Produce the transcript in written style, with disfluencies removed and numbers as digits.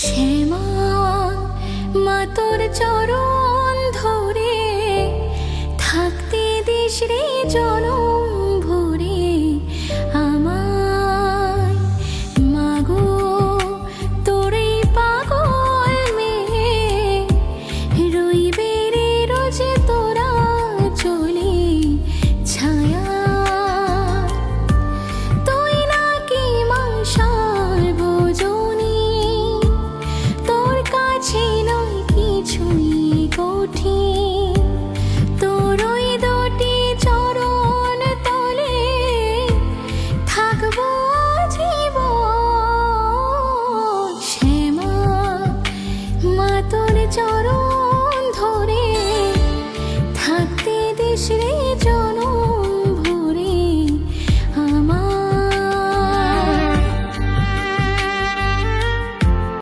শ্যামা মা তোর চরণ ধরে থাকতে দিস রে জনম ভরে আমায়। মাগো তোর এই পাগল মেয়ে রইবে রে রোজ তোরা চলে ছায়া। তুই নাকি মা সর্বজনী, তোর কাছে নয় কিছুই কঠিন। তোর ওই দুটি চরণ তলে থাকবো জীবন। শ্যামা মা তোর চরণ